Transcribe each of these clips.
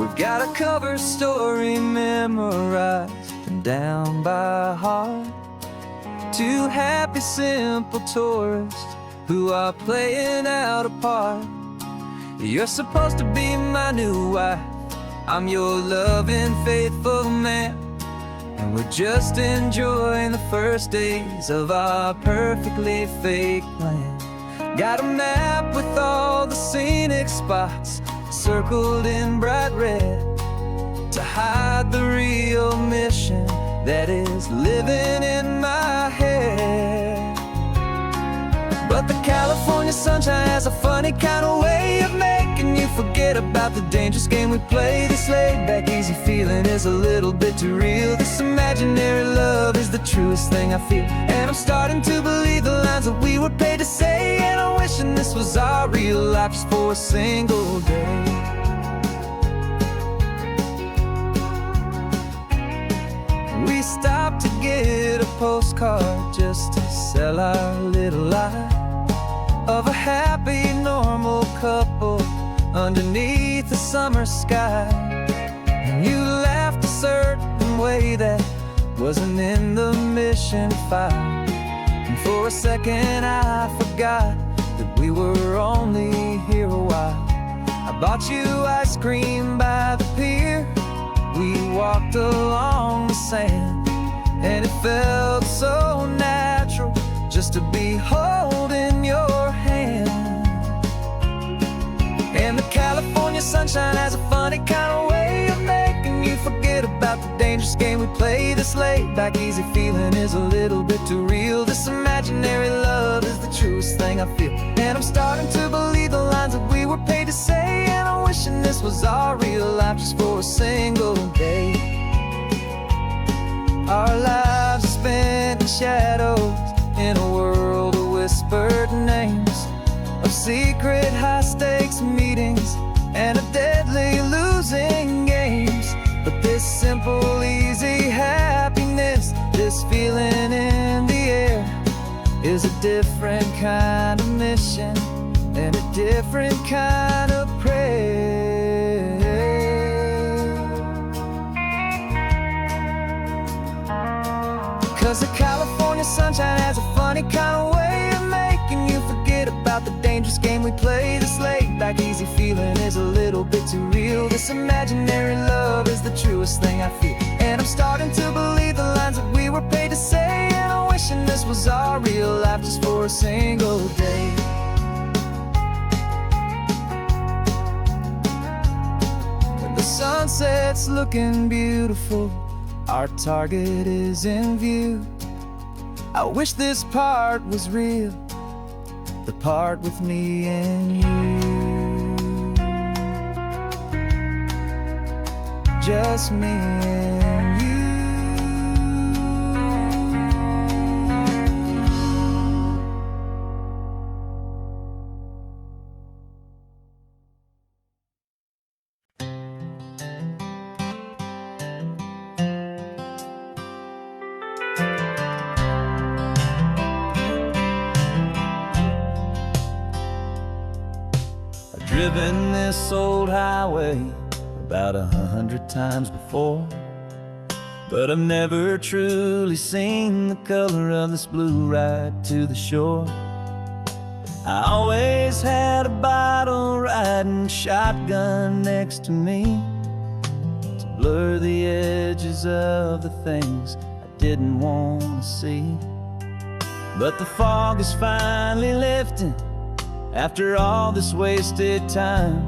We've got a cover story memorized and down by heart. Two happy, simple tourists who are playing out a part. You're supposed to be my new wife, I'm your loving, faithful man, and we're just enjoying the first days of our perfectly fake plan. Got a map with all the scenic spots circled in bright red to hide the real mission that is living in my head. But the California sunshine has a funny kind of way of making you forget about the dangerous game we play. This laid-back, easy feeling is a little bit too real. This imaginary love is the truest thing I feel, and I'm starting to believe the lines that we were paid to say. And I'm wishing this was our real life just for a single day. We stopped to get a postcard just to sell our little lie of a happy, normal couple underneath the summer sky. And you laughed a certain way that wasn't in the mission file, and for a second I forgot that we were only here a while. I bought you ice cream by the pier, we walked along the sand, and it felt so natural just to be holding your hand. And the California sunshine has a funny kind of way of making you forget about the dangerous game we play. This laid-back, easy feeling is a little bit too real. This imaginary love is the truest thing I feel, and I'm starting to believe the lines that we were paid to say. And I'm wishing this was our real life just for a single day. Our lives are spent in shadows, in a world of whispered names, of secret high-stakes meetings and of deadly losing games. But this simple, easy happiness, this feeling in the air, is a different kind of mission and a different kind of prayer. 'Cause the California sunshine has a funny kind of way of making you forget about the dangerous game we play. This laid-back, easy feeling is a little bit too real. This imaginary love is the truest thing I feel, and I'm starting to believe the lines that we were paid to say. And I'm wishing this was our real life just for a single day. When the sunset's looking beautiful, our target is in view. I wish this part was real, the part with me and you. Just me and you. Driven this old highway about 100 times before, but I've never truly seen the color of this blue right to the shore. I always had a bottle riding shotgun next to me to blur the edges of the things I didn't want to see. But the fog is finally lifting after all this wasted time,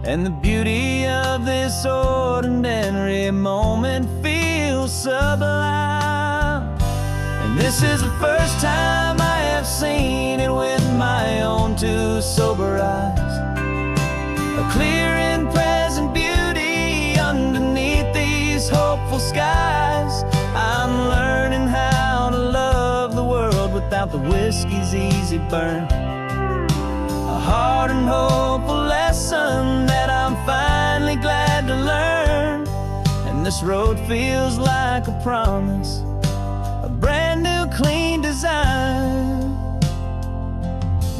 and the beauty of this ordinary moment feels sublime. And this is the first time I have seen it with my own two sober eyes, a clear and present beauty underneath these hopeful skies. I'm learning how to love the world without the whiskey's easy burn, a hard and hopeful lesson that I'm finally glad to learn. And this road feels like a promise, a brand new clean design.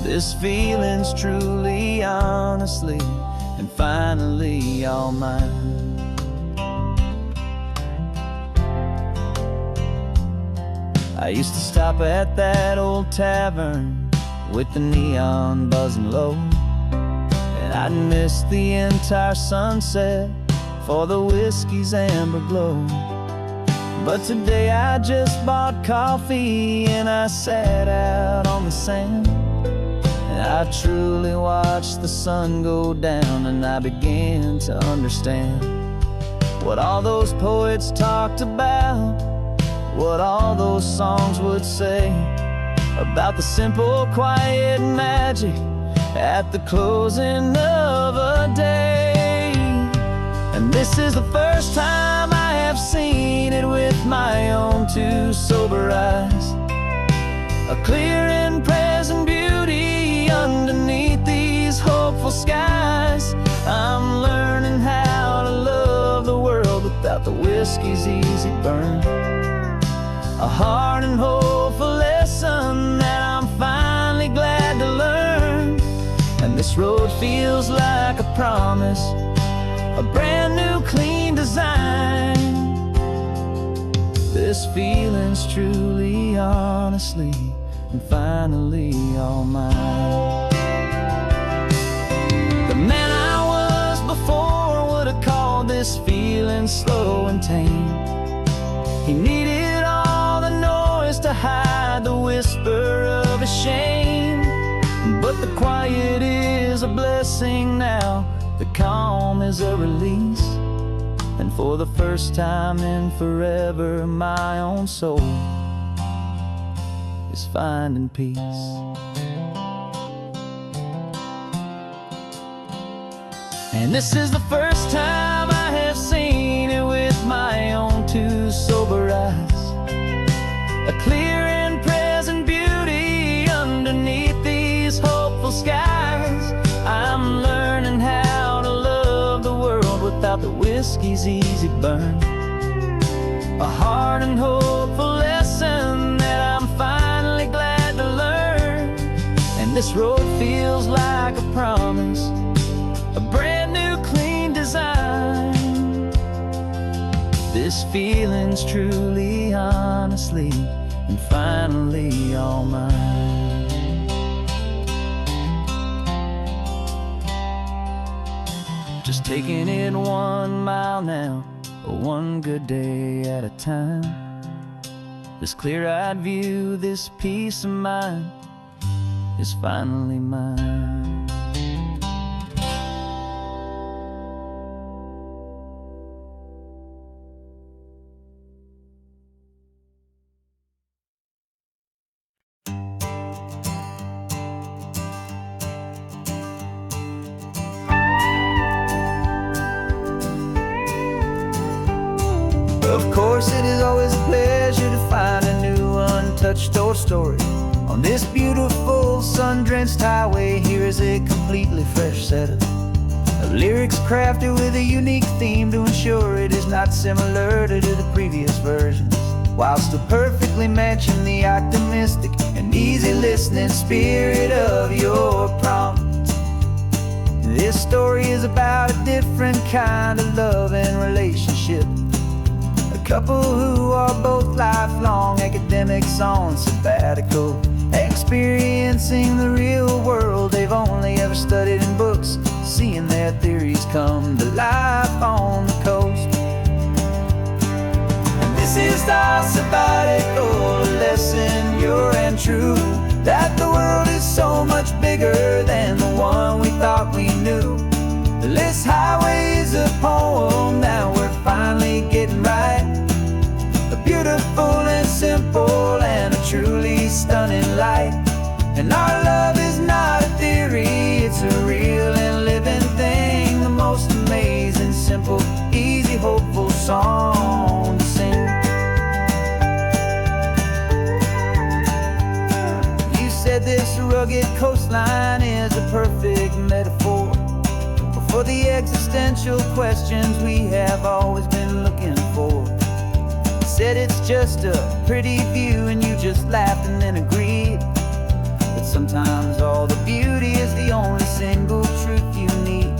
This feeling's truly, honestly and finally all mine. I used to stop at that old tavern with the neon buzzing low, and I'd miss the entire sunset for the whiskey's amber glow. But today I just bought coffee and I sat out on the sand, and I truly watched the sun go down, and I began to understand what all those poets talked about, what all those songs would say about the simple, quiet magic at the closing of a day. And this is the first time I have seen it with my own two sober eyes, a clear and present beauty underneath these hopeful skies. I'm learning how to love the world without the whiskey's easy burn, a hard and hopeful lesson that I'm finally glad to learn. And this road feels like a promise, a brand new clean design. This feeling's truly, honestly, and finally all mine. The man I was before would have called this feeling slow and tame. He needed all the noise to hide the whisper of his shame. But the quiet is a blessing now, the calm is a release, and for the first time in forever my own soul is finding peace. And this is the first time I have seen it with my own two sober eyes, a clear and present beauty underneath these hopeful skies. I'm learning how to love the world without the whiskey's easy burn, a hard and hopeful lesson that I'm finally glad to learn. And this road feels like a promise, a brand new clean design. This feeling's truly, honestly, and finally all mine. Just taking it 1 mile now, one good day at a time. This clear-eyed view, this peace of mind is finally mine. Of course, it is always a pleasure to find a new untouched old story. On this beautiful sun-drenched highway, here is a completely fresh set of lyrics crafted with a unique theme to ensure it is not similar to the previous versions, while still perfectly matching the optimistic and easy listening spirit of your prompt. This story is about a different kind of love and relationship, a couple who are both lifelong academics on sabbatical, experiencing the real world they've only ever studied in books, seeing their theories come to life on the coast. And this is our sabbatical lesson, pure and true, that the world is so much bigger than the one we thought we knew. This highway is a poem that we're finally getting right, a beautiful and simple and a truly stunning light. And our love is not a theory, it's a real and living thing, the most amazing, simple, easy, hopeful song to sing. You said this rugged coastline is a perfect metaphor for the existential questions we have always been looking for. You said it's just a pretty view and you just laughed and then agreed, but sometimes all the beauty is the only single truth you need.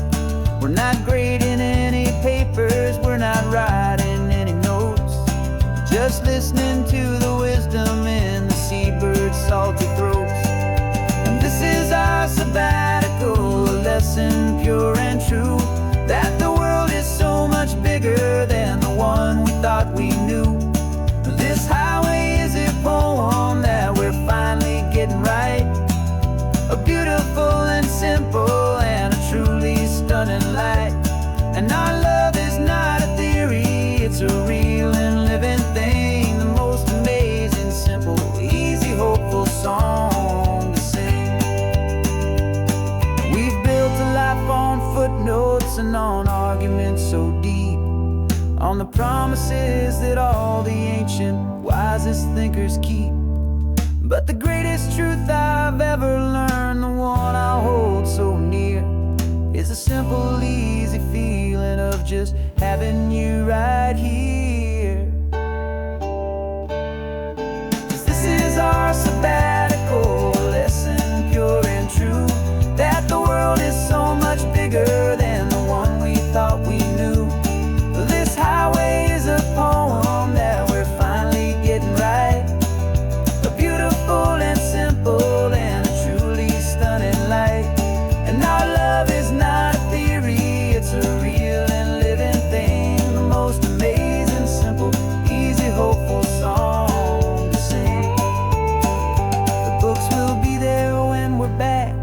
just listening to the wisdom in the seabird's salty throats. And this is our sabbatical, a lesson pure and true, that the world is so much bigger than the one we thought we knew. This highway is a poem that we're finally getting right, a beautiful and simple and a truly stunning light. And our love is not a theory, it's a real and living thing, the most amazing, simple, easy, hopeful song to sing. We've built a life on footnotes and on arguments so deep, on the promises that all the ancient, wisest thinkers keep. But the greatest truth I've ever learned, the one I hold so near, is a simple, easy feeling of just having you right here. 'Cause this is our sabbatical, a lesson pure and true, that the world is so much bigger than the one we thought we knew. This highway is a poem that we're finally getting right, a beautiful and simple and a truly stunning light. And our love is not a theory, it's a real and living thing, the most amazing, simple, easy, hopeful song to sing. The books will be there when we're back,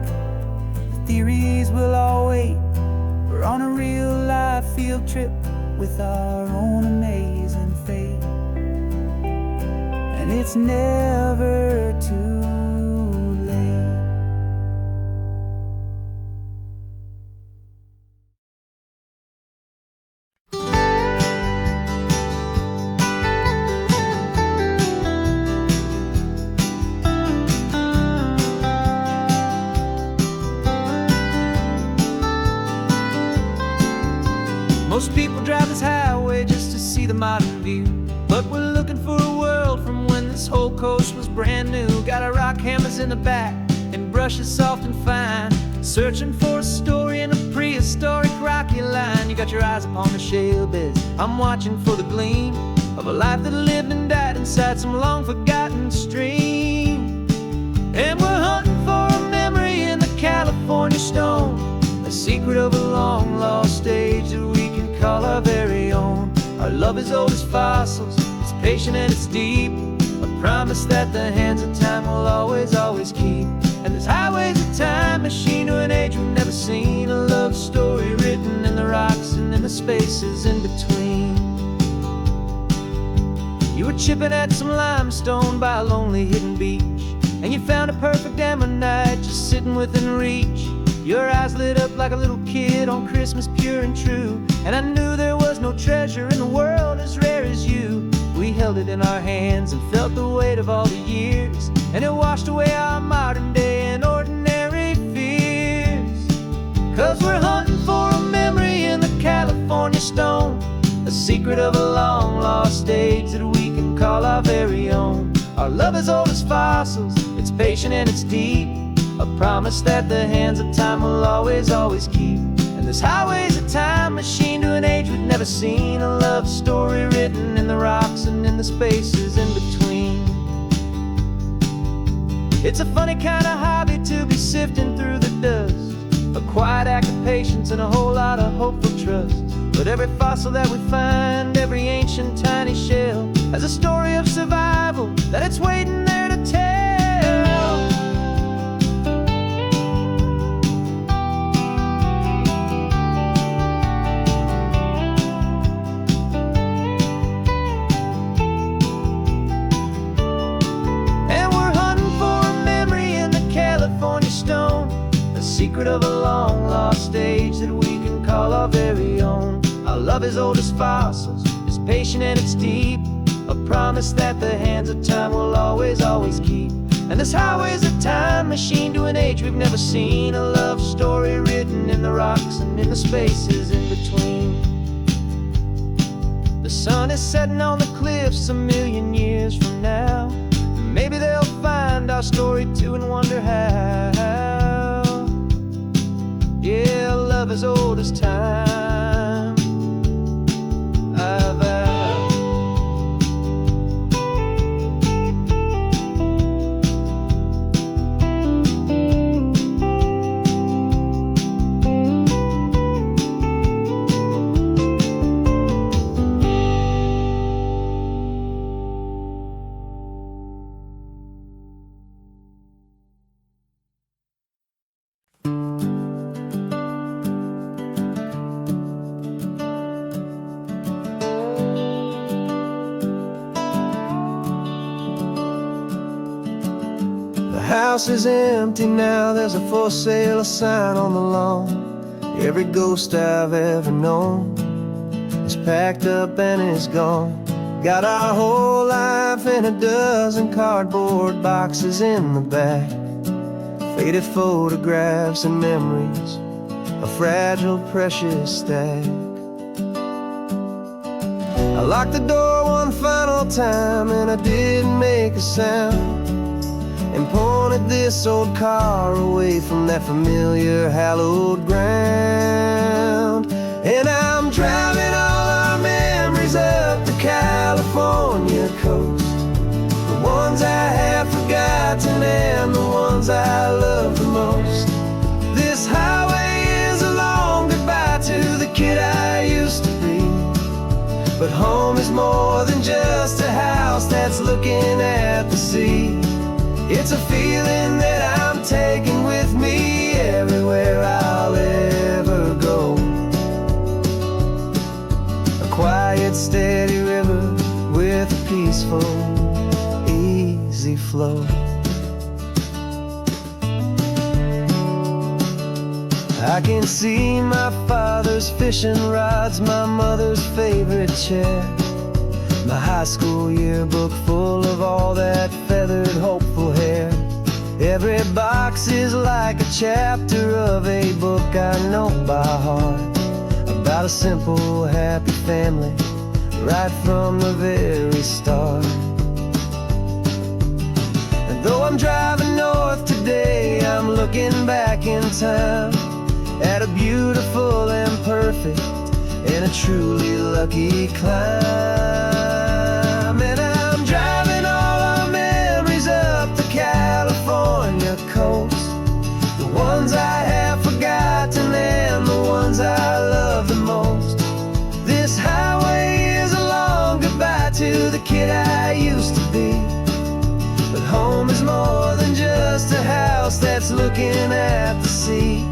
the theories will all wait. We're on a real life field trip with our own amazing fate, and it's never too late. Most people drive this highway just to see the modern view, but we're looking for a world from when this whole coast was brand new. Got our rock hammers in the back and brushes soft and fine, searching for a story in a prehistoric rocky line. You got your eyes upon the shale beds, I'm watching for the gleam of a life that lived and died inside some long forgotten stream. And we're hunting for a memory in the California stone, a secret of a long lost age that we can call our very own. Our love is old as fossils, it's patient and it's deep, a promise that the hands of time will always, always keep. And this highway's a time machine to an age we've never seen, a love story written in the rocks and in the spaces in between. You were chipping at some limestone by a lonely hidden beach, and you found a perfect ammonite just sitting within reach. Your eyes lit up like a little kid on Christmas, pure and true, and I knew there was no treasure in the world as rare as you. We held it in our hands and felt the weight of all the years, and it washed away our modern day and ordinary fears. 'Cause we're hunting for a memory in the California stone, a secret of a long lost age that we can call our very own. Our love is old as fossils, it's patient and it's deep, a promise that the hands of time will always, always keep. And this highway's a time machine to an age we've never seen, a love story written in the rocks and in the spaces in between. It's a funny kind of hobby to be sifting through the dust, a quiet act of patience and a whole lot of hopeful trust. But every fossil that we find, every ancient tiny shell, has a story of survival that it's waiting there to tell. Secret of a long lost age that we can call our very own. Our love is old as fossils, it's patient and it's deep, a promise that the hands of time will always, always keep. And this highway's a time machine to an age we've never seen, a love story written in the rocks and in the spaces in between. The sun is setting on the cliffs a million years from now, maybe they'll find our story too and wonder how. Yeah, love as old as time, I vow. house is empty now, there's a for sale sign on the lawn. Every ghost I've ever known is packed up and is gone. Got our whole life in a dozen cardboard boxes in the back. Faded photographs and memories, a fragile, precious stack. I locked the door one final time and I didn't make a sound, and pointed this old car away from that familiar hallowed ground. And I'm driving all our memories up the California coast, the ones I have forgotten and the ones I love the most. This highway is a long goodbye to the kid I used to be, but home is more than just a house that's looking at the sea. It's a feeling that I'm taking with me everywhere I'll ever go. A quiet, steady river with a peaceful, easy flow. I can see my father's fishing rods, my mother's favorite chair, my high school yearbook full of all that feathered, hopeful hair. Every box is like a chapter of a book I know by heart, about a simple, happy family right from the very start. And though I'm driving north today, I'm looking back in time at a beautiful and perfect and a truly lucky climb. And I'm driving all our memories up the California coast, the ones I have forgotten and the ones I love the most. This highway is a long goodbye to the kid I used to be, but home is more than just a house that's looking at the sea.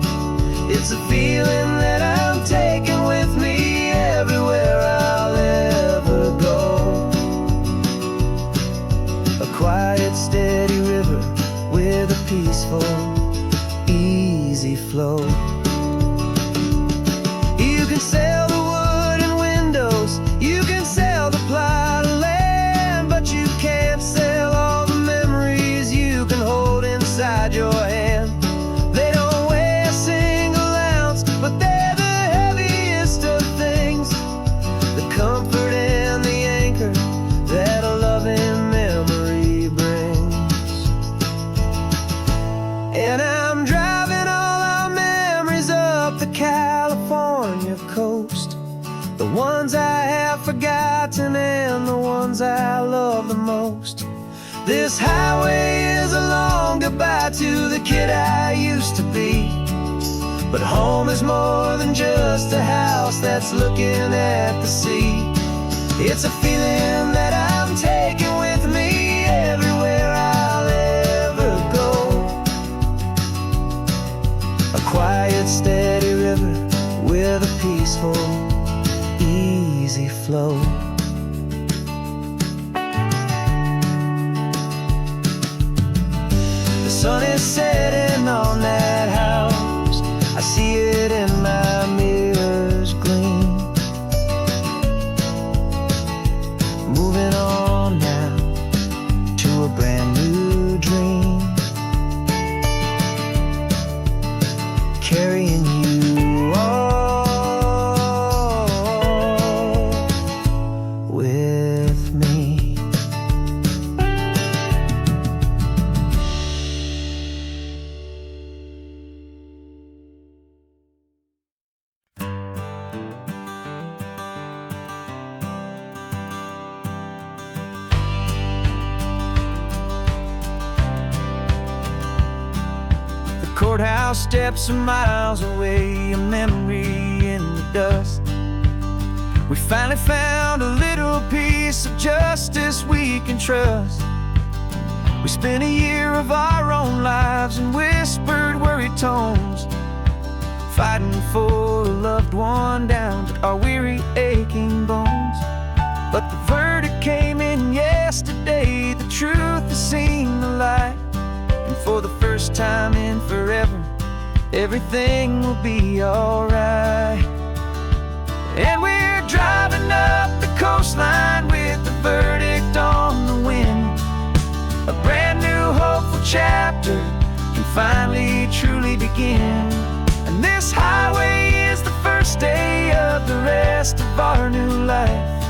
It's a feeling that I'm taking with me everywhere I'll ever go. A quiet, steady river with a peaceful, easy flow. You can sell the wood and windows, you can sell the plot of land, but you can't sell all the memories you can hold inside your hand. They don't weigh a single ounce, but they're the heaviest of things, the comfort and the anchor that a loving memory brings. And I'm driving all our memories up the California coast, the ones I have forgotten and the ones I love the most. This highway is a long goodbye to the kid I used to be, but home is more than just a house that's looking at the sea. It's a feeling that I'm taking with me everywhere I'll ever go. A quiet, steady river with a peaceful, easy flow. The sun is setting on that house, I see it in my mirror's gleam. Moving on now to a brand new dream, carrying you all with me. Courthouse steps are miles away, a memory in the dust. We finally found a little piece of justice we can trust. We spent a year of our own lives in whispered, worried tones, fighting for a loved one down to our weary, aching bones. But the verdict came in yesterday, the truth has seen the light, and for the time in forever, everything will be alright. And we're driving up the coastline with the verdict on the wind. A brand new hopeful chapter can finally truly begin. And this highway is the first day of the rest of our new life,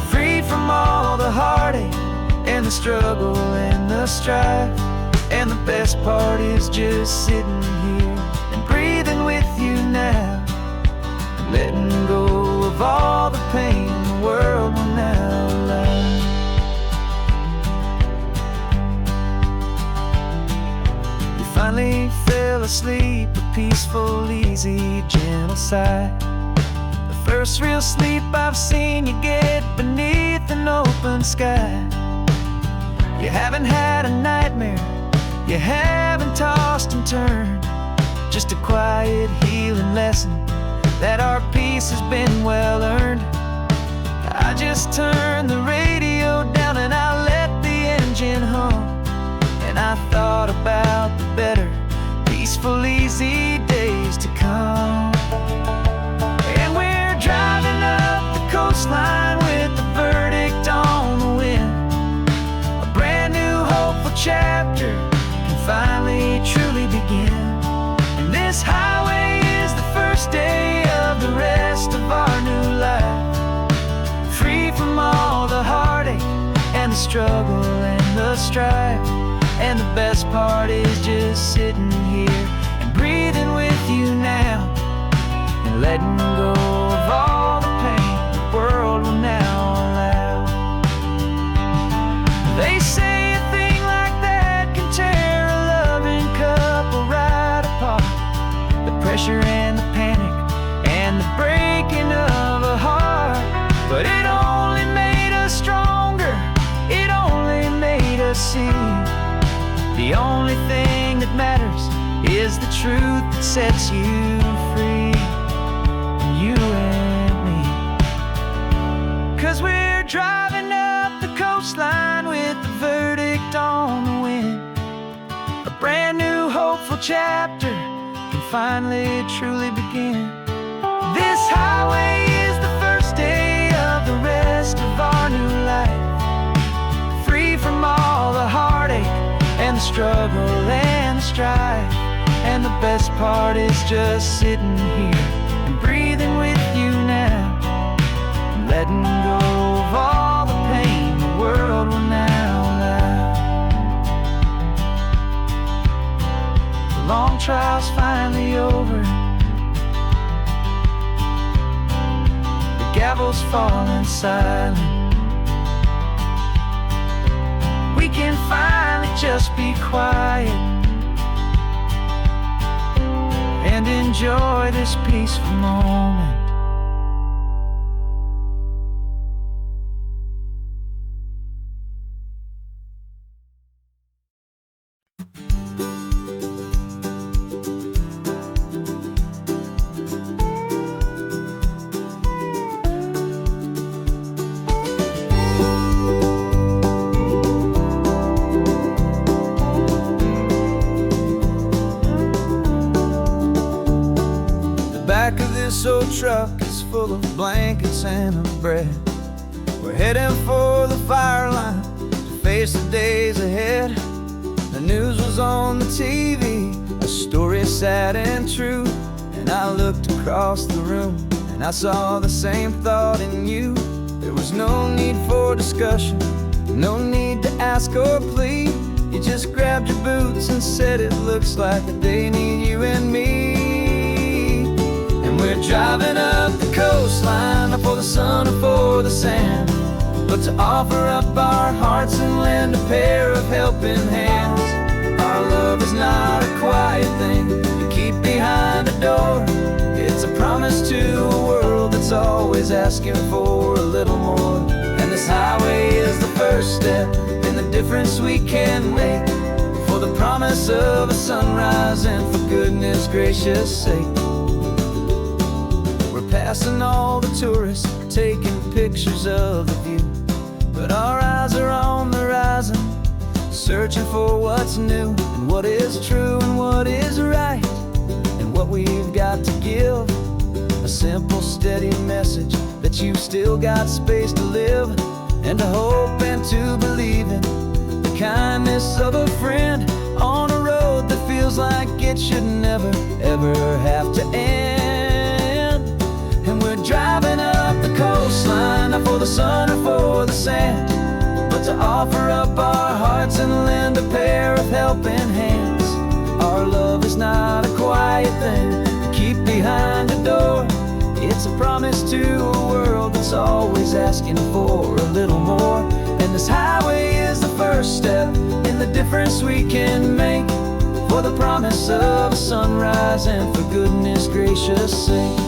free from all the heartache and the struggle and the strife. And the best part is just sitting here and breathing with you now, letting go of all the pain the world will now allow. You finally fell asleep, a peaceful, easy, gentle sigh. The first real sleep I've seen you get beneath an open sky. You haven't had a nightmare, you haven't tossed and turned, just a quiet healing lesson that our peace has been well earned. I just turned the radio down and I let the engine hum, and I thought about the better, peaceful, easy days to come. And we're driving up the coastline with the verdict on the wind. A brand new hopeful chapter can finally truly begin. And this highway is the first day of the rest of our new life, free from all the heartache and the struggle and the strife. And the best part is just sitting here and breathing with you now, and letting go of all the pain the world will now allow. They say a thing like that can tear a loving couple right apart. The pressure and the panic and the breaking of a heart. But it only made us stronger, it only made us see the only thing that matters is the truth that sets you free, you and me. 'Cause we're driving up the coastline with the verdict on the wind. A brand new hopeful chapter can finally truly begin. This highway is the first day of the rest of our new life, free from all the heartache and the struggle and the strife. And the best part is just sitting here and breathing with you now, and letting go of all the pain the world will now allow. The long trial's finally over, the gavel's falling silent. We can finally just be quiet and enjoy this peaceful moment. Back of this old truck is full of blankets and of bread. We're heading for the fire line to face the days ahead. The news was on the TV, a story sad and true. And I looked across the room and I saw the same thought in you. There was no need for discussion, no need to ask or plead. You just grabbed your boots and said it looks like they need you and me. We're driving up the coastline, not for the sun or for the sand, but to offer up our hearts and lend a pair of helping hands. Our love is not a quiet thing you keep behind a door. It's a promise to a world that's always asking for a little more. And this highway is the first step in the difference we can make, for the promise of a sunrise and for goodness gracious sake. Passing all the tourists, taking pictures of the view, but our eyes are on the horizon, searching for what's new and what is true and what is right, and what we've got to give. A simple, steady message that you've still got space to live, and to hope and to believe in the kindness of a friend on a road that feels like it should never, ever have to end. And we're driving up the coastline, not for the sun or for the sand, but to offer up our hearts and lend a pair of helping hands. Our love is not a quiet thing to keep behind a door. It's a promise to a world that's always asking for a little more. And this highway is the first step in the difference we can make, for the promise of a sunrise and for goodness gracious sake.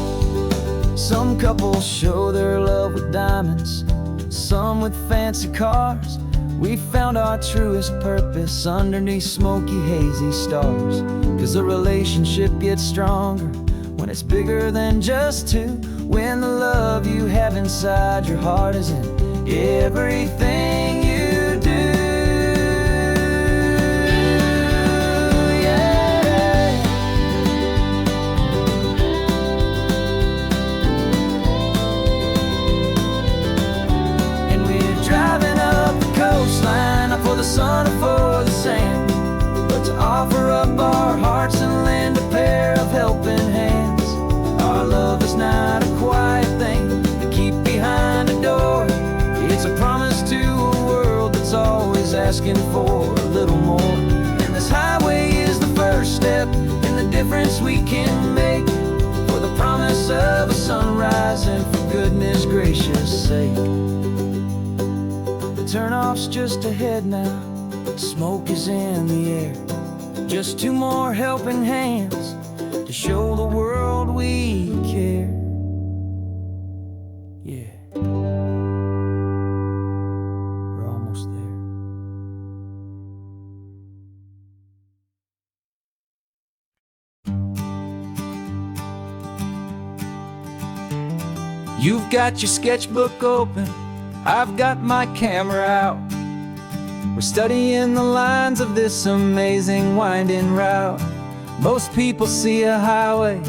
Some couples show their love with diamonds, some with fancy cars. We found our truest purpose underneath smoky, hazy stars. 'Cause a relationship gets stronger when it's bigger than just two, when the love you have inside your heart is in everything you do. Yeah. And we're driving up the coastline, not for the sun or for the sand, but to offer up our hearts and lend a pair of helping hands. Our love is not a quiet thing to keep behind a door. It's a promise to a world that's always asking for a little more. And this highway is the first step in the difference we can make, for the promise of a sunrise and for goodness gracious sake. The turnoff's just ahead now, smoke is in the air. Just two more helping hands to show the world we care. Yeah, we're almost there. You've got your sketchbook open, I've got my camera out. We're studying the lines of this amazing winding route. Most people see a highway,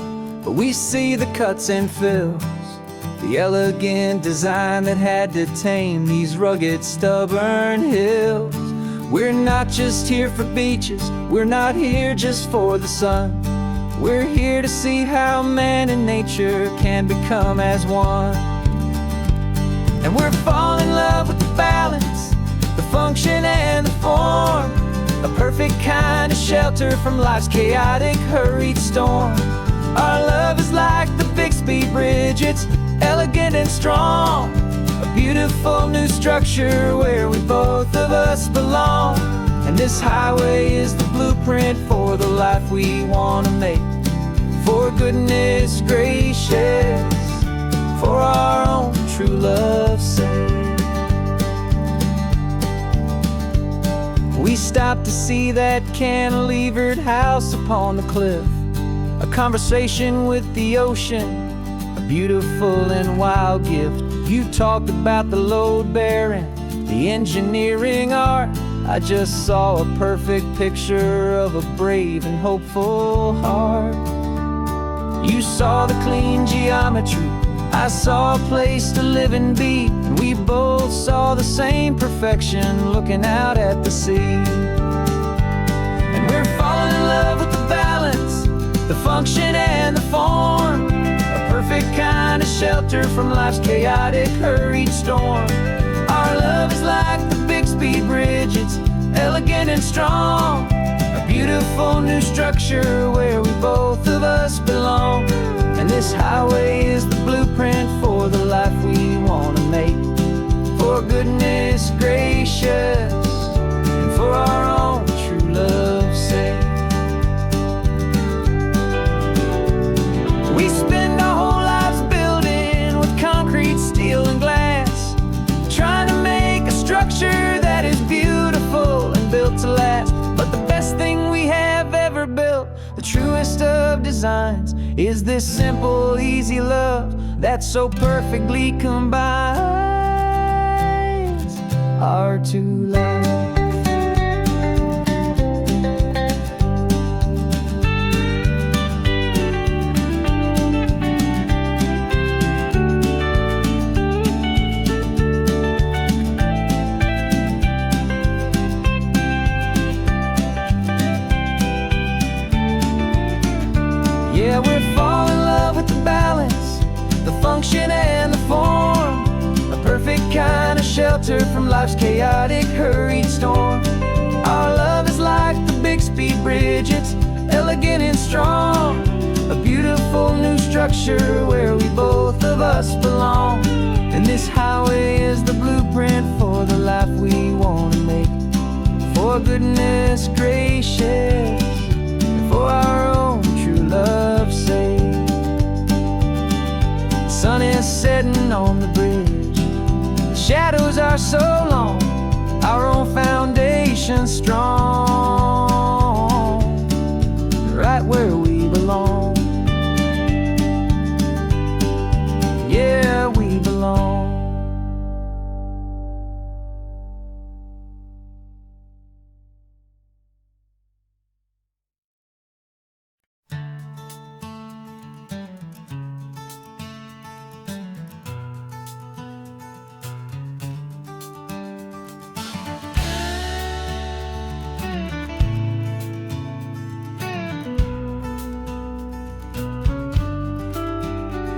but we see the cuts and fills, the elegant design that had to tame these rugged, stubborn hills. We're not just here for beaches, we're not here just for the sun. We're here to see how man and nature can become as one. And we're falling in love with the balance, the function and the form, a perfect kind of shelter from life's chaotic, hurried storm. Our love is like the Bixby Bridge, it's elegant and strong, a beautiful new structure where we both of us belong. And this highway is the blueprint for the life we want to make, for goodness gracious, for our own true love's sake. We stopped to see that cantilevered house upon the cliff, a conversation with the ocean, a beautiful and wild gift. You talked about the load bearing, the engineering art. I just saw a perfect picture of a brave and hopeful heart. You saw the clean geometry, I saw a place to live and be, and we both saw the same perfection looking out at the sea. And we're falling in love with the balance, the function and the form, a perfect kind of shelter from life's chaotic, hurried storm. Our love is like the Bixby Bridge, it's elegant and strong, a beautiful new structure where we both of us belong. And this highway is the blueprint for the life we want to make, for goodness gracious and for our own true love's sake. We spend our whole lives building with concrete, steel and glass, trying to make a structure that is beautiful and built to last. But the best thing we have ever built, the truest of designs, is this simple, easy love that so perfectly combines our two lives. Yeah, we're falling in love with the balance, the function and the form. A perfect kind of shelter from life's chaotic, hurried storm. Our love is like the Bixby Bridge, it's elegant and strong. A beautiful new structure where we both of us belong. And this highway is the blueprint for the life we want to make. For goodness gracious, and for our own true love's sake. The sun is setting on the bridge, the shadows are so long, our own foundation strong, right where we belong. Yeah, we belong.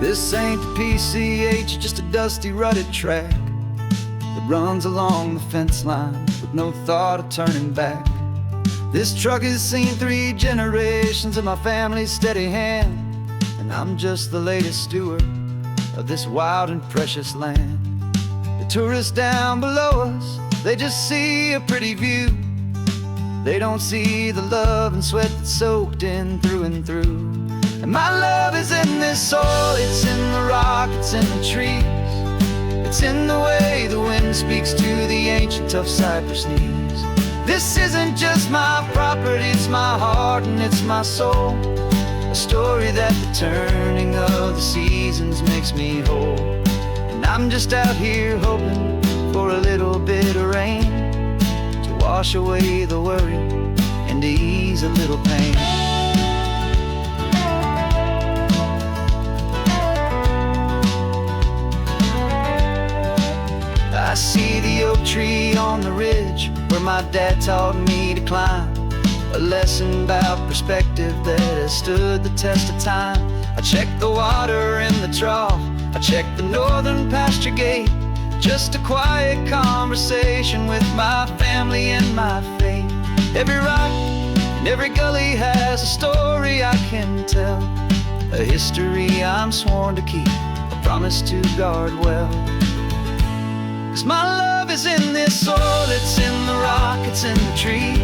This ain't the PCH, just a dusty, rutted track that runs along the fence line with no thought of turning back. This truck has seen 3 generations of my family's steady hand, and I'm just the latest steward of this wild and precious land. The tourists down below us, they just see a pretty view. They don't see the love and sweat that's soaked in through and through. And my love is in this soil, it's in the rock, it's in the trees. It's in the way the wind speaks to the ancient tough cypress knees. This isn't just my property, it's my heart and it's my soul. A story that the turning of the seasons makes me whole. And I'm just out here hoping for a little bit of rain to wash away the worry and to ease a little pain. I see the oak tree on the ridge where my dad taught me to climb. A lesson about perspective that has stood the test of time. I check the water in the trough, I check the northern pasture gate. Just a quiet conversation with my family and my faith. Every rock and every gully has a story I can tell. A history I'm sworn to keep, a promise to guard well. 'Cause my love is in this soil, it's in the rock, it's in the trees.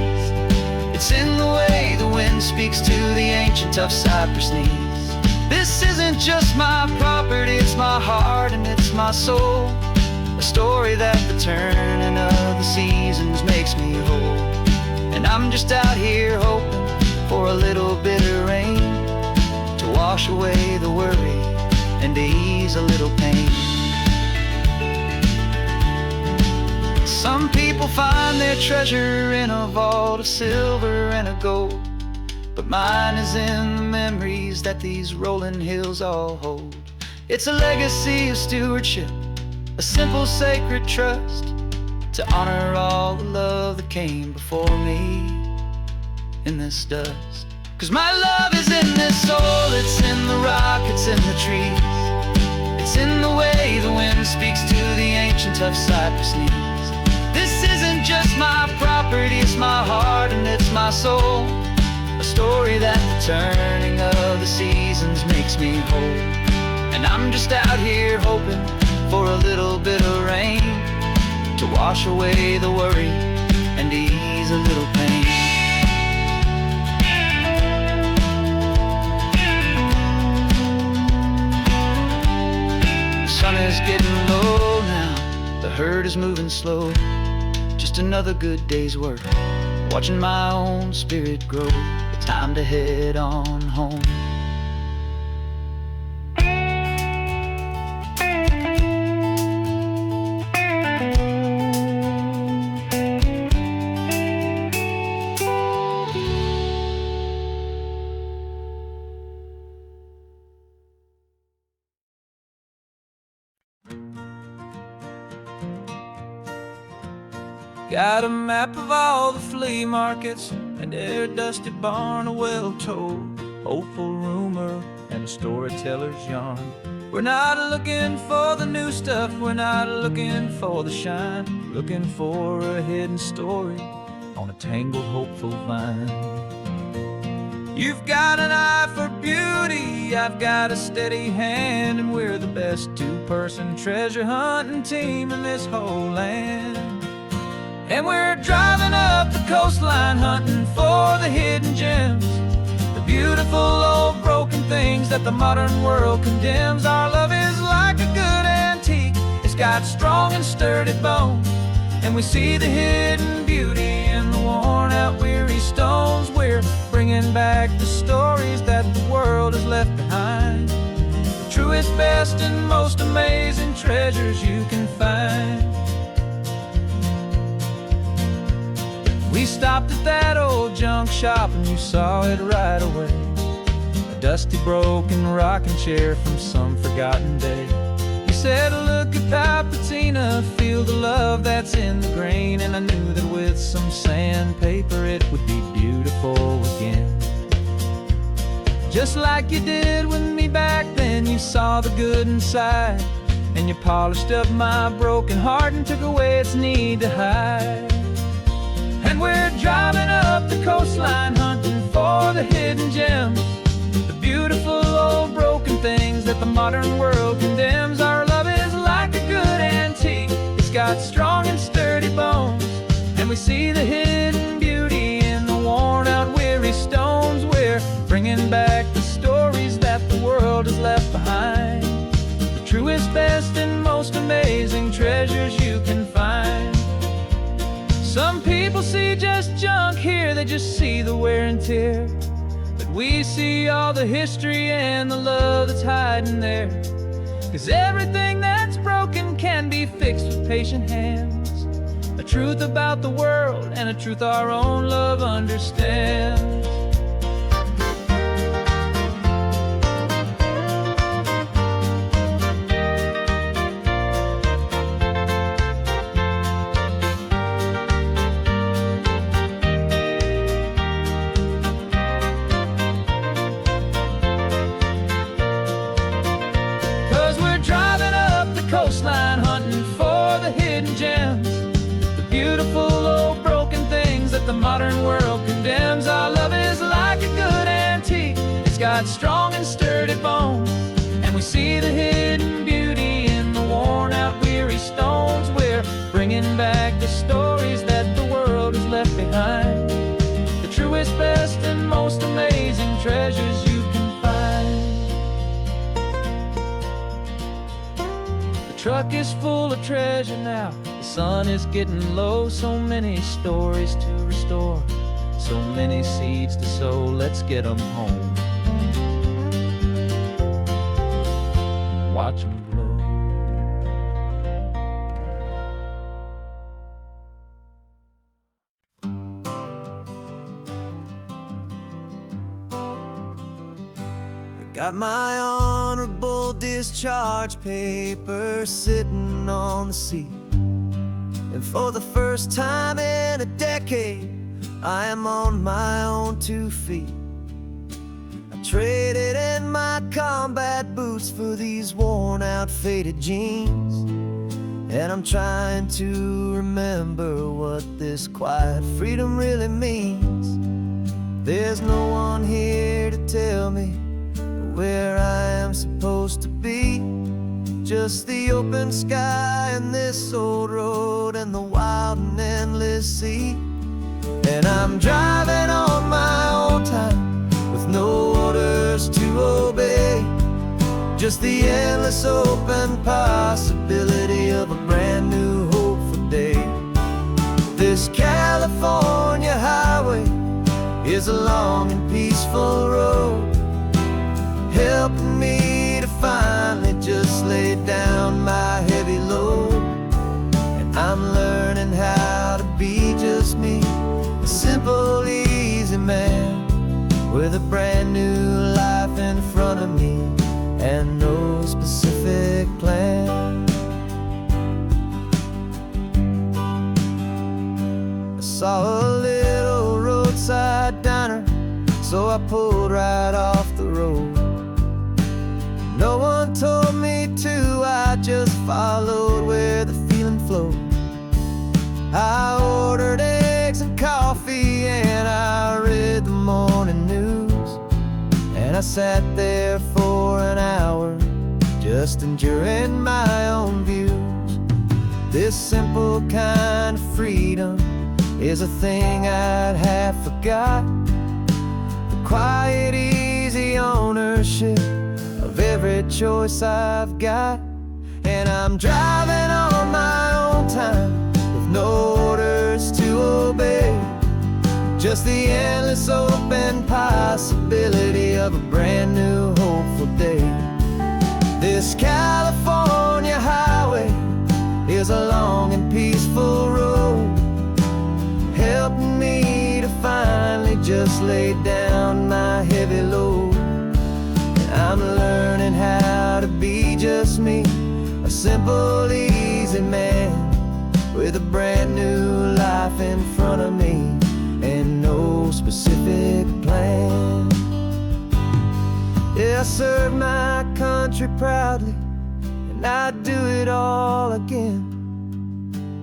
It's in the way the wind speaks to the ancient tough cypress knees. This isn't just my property, it's my heart and it's my soul. A story that the turning of the seasons makes me whole. And I'm just out here hoping for a little bit of rain to wash away the worry and to ease a little pain. Some people find their treasure in a vault of silver and of gold, but mine is in the memories that these rolling hills all hold. It's a legacy of stewardship, a simple sacred trust, to honor all the love that came before me in this dust. 'Cause my love is in this soul, it's in the rock, it's in the trees. It's in the way the wind speaks to the ancient tough cypress knees. This isn't just my property, it's my heart and it's my soul. A story that the turning of the seasons makes me whole. And I'm just out here hoping for a little bit of rain to wash away the worry and ease a little pain. The sun is getting low now, the herd is moving slow. Just another good day's work, watching my own spirit grow. Time to head on home. Got a map of all the flea markets and every dusty barn well told. hopeful rumor, and a storyteller's yarn. We're not looking for the new stuff, we're not looking for the shine, looking for a hidden story on a tangled hopeful vine. You've got an eye for beauty, I've got a steady hand, and we're the best two-person treasure hunting team in this whole land. And we're driving up the coastline hunting for the hidden gems, the beautiful old broken things that the modern world condemns. Our love is like a good antique, it's got strong and sturdy bones, and we see the hidden beauty in the worn out weary stones. We're bringing back the stories that the world has left behind, the truest, best, and most amazing treasures you can find. We stopped at that old junk shop and you saw it right away, a dusty broken rocking chair from some forgotten day. You said, look at that patina, feel the love that's in the grain, and I knew that with some sandpaper it would be beautiful again. Just like you did with me back then, you saw the good inside, and you polished up my broken heart and took away its need to hide. And we're driving up the coastline hunting for the hidden gems, the beautiful old broken things that the modern world condemns. Our love is like a good antique, it's got strong and sturdy bones, and we see the hidden beauty in the worn out weary stones. We're bringing back the stories that the world has left behind, the truest, best, and most amazing treasures you can find. Some people see just junk here, they just see the wear and tear, but we see all the history and the love that's hiding there. 'Cause everything that's broken can be fixed with patient hands, a truth about the world and a truth our own love understands. 'Cause we're driving up the coastline hunting for the hidden gems, the beautiful old broken things that the modern world condemns. Our love is like a good antique, it's got strong and sturdy bones, and we see the hidden beauty in the worn out weary stones. We're bringing back the stories that the world has left behind, the truest, best, and most amazing treasures you can find. The truck is full of treasure now, the sun is getting low, so many stories to restore, so many seeds to sow. Let's get them home, watch them blow. Got my honorable discharge paper sitting on the seat, and for the first time in a decade I am on my own 2 feet. I traded in my combat boots for these worn out faded jeans, and I'm trying to remember what this quiet freedom really means. There's no one here to tell me where I am supposed to be, just the open sky and this old road and the wild and endless sea. And I'm driving on my own time with no orders to obey, just the endless open possibility of a brand new hopeful day. This California highway is a long and peaceful road, helping me to finally just lay down my heavy load. And I'm learning how to be just me, a simple, easy man with a brand new life in front of me and no specific plan. I saw a little roadside diner so I pulled right off the road. No one told me to, I just followed where the feeling flowed. I ordered eggs and coffee and I read the morning news, and I sat there for an hour just enduring my own views. This simple kind of freedom is a thing I'd have forgot. The quiet, easy ownership of every choice I've got. And I'm driving on my own time with no orders to obey, just the endless open possibility of a brand new hopeful day. This California highway is a long and peaceful road, helping me to finally just lay down my heavy load. And I'm learning how to be just me, a simple, easy man with a brand new life in front of me and no specific plan. Yeah, I serve my country proudly, and I'd do it all again.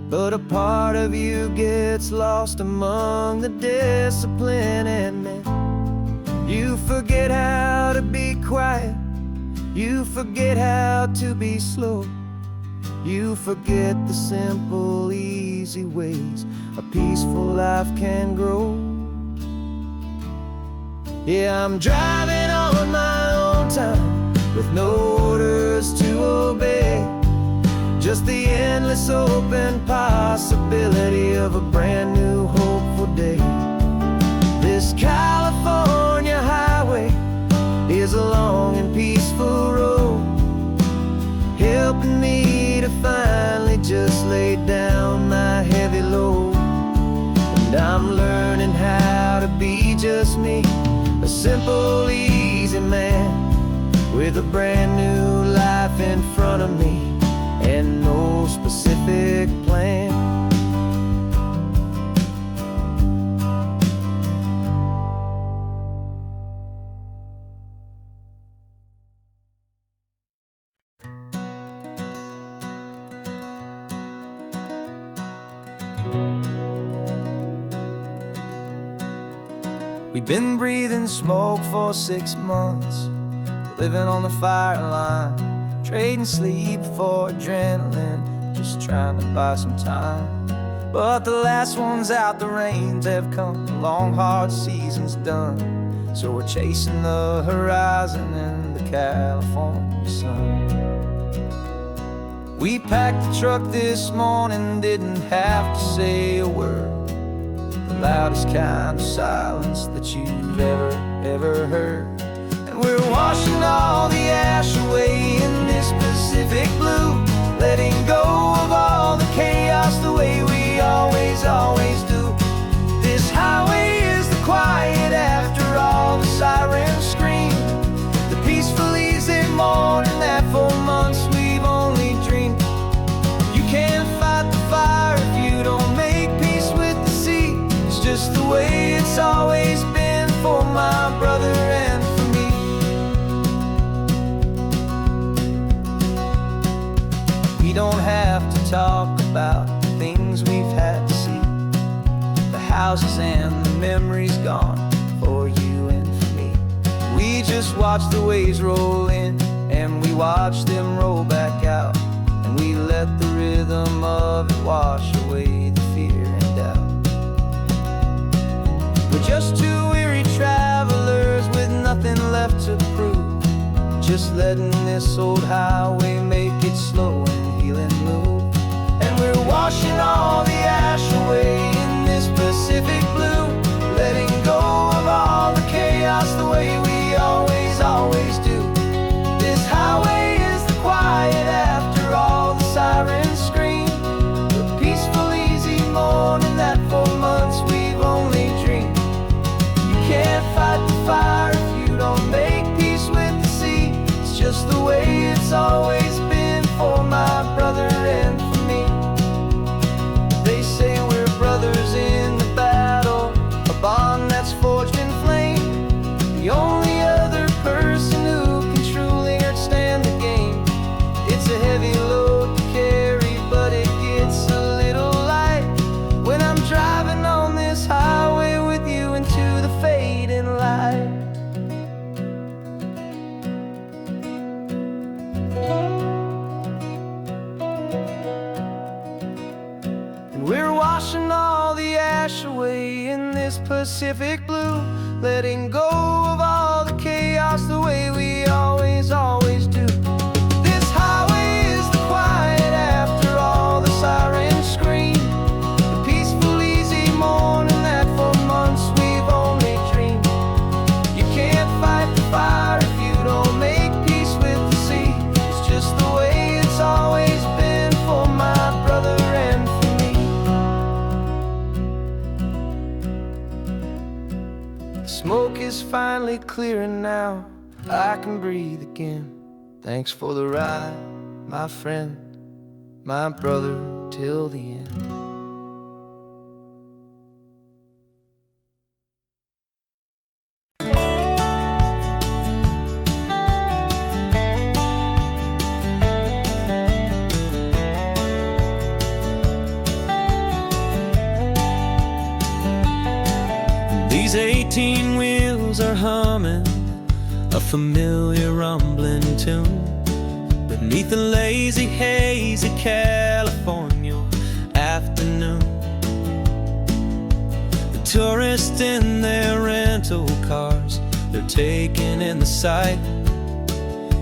But a part of you gets lost among the discipline and men. You forget how to be quiet, you forget how to be slow, you forget the simple, easy ways a peaceful life can grow. Yeah, I'm driving on my own time with no orders to obey, just the endless open possibility of a brand new hopeful day. This California highway is a long and peaceful road, helping me to finally just lay down my heavy load. And I'm learning how to be just me, a simple, easy man with a brand new life in front of me and no specific plan. We've been breathing smoke for 6 months, living on the fire line, trading sleep for adrenaline, just trying to buy some time. But the last one's out, the rains have come, the long hard season's done, so we're chasing the horizon in the California sun. We packed the truck this morning, didn't have to say a word, the loudest kind of silence that you've ever heard. And we're washing all the ash away in this Pacific blue, letting go of all the chaos the way we always do. This highway is the quiet after all the sirens scream, the peaceful easy morning that for months we've only dreamed. You can't fight the fire if you don't make peace with the sea. It's just the way it's always been for my brother and for me. We don't have to talk about the things we've had to see, the houses and the memories gone for you and for me. We just watch the waves roll in and we watch them roll back out, and we let the rhythm of it wash away the fear and doubt. We're just two weary travelers with nothing left to prove, just letting this old highway make it slow and healing move. And we're washing all the ash away in this Pacific blue, letting go of all the chaos the way we always do. This highway is the quiet after all the sirens scream, the peaceful easy morning that for months we've only dreamed. You can't fight the fire if you don't make peace with the sea. It's just the way it's always been for my brother and for me. They say we're brothers in the battle, a bond that's forged in flame, Pacific blue, letting go of all the chaos the way we always do. This highway is the quiet after all the sirens scream, the peaceful, easy morning that for months we've only dreamed. You can't fight the fire if you don't make peace with the sea. It's just the way it's always been for my brother and for me. The smoke is finally clearing now, I can breathe again. Thanks for the ride, my friend, my brother, till the end. These 18 wheels are humming a familiar rumbling tune beneath the lazy haze of California afternoon. The tourists in their rental cars, they're taking in the sight.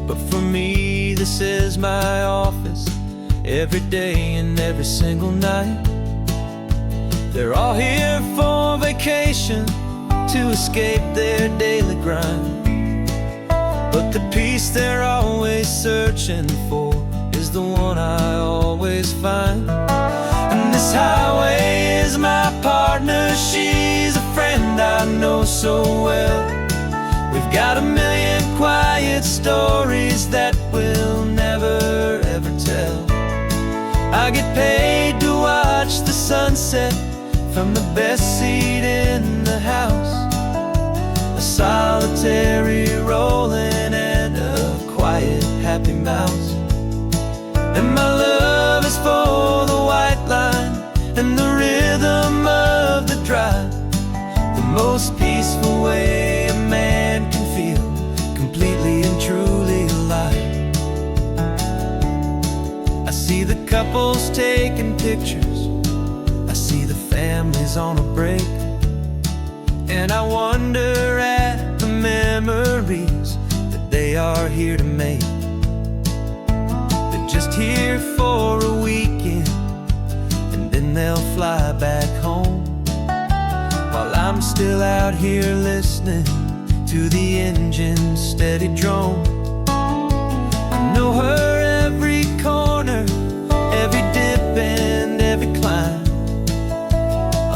But for me, this is my office, every day and every single night. They're all here for vacation, to escape their daily grind. But the peace they're always searching for is the one I always find. And this highway is my partner, she's a friend I know so well. We've got a million quiet stories that we'll never ever tell. I get paid to watch the sunset from the best seat in the house, a solitary rolling and a quiet happy mouse. And my love is for the white line and the rhythm of the drive, the most peaceful way a man can feel completely and truly alive. I see the couples taking pictures, I see the families on a break, and I wonder at the memories that they are here to make. They're just here for a weekend, and then they'll fly back home, while I'm still out here listening to the engine's steady drone. I know her every corner, every dip and every climb,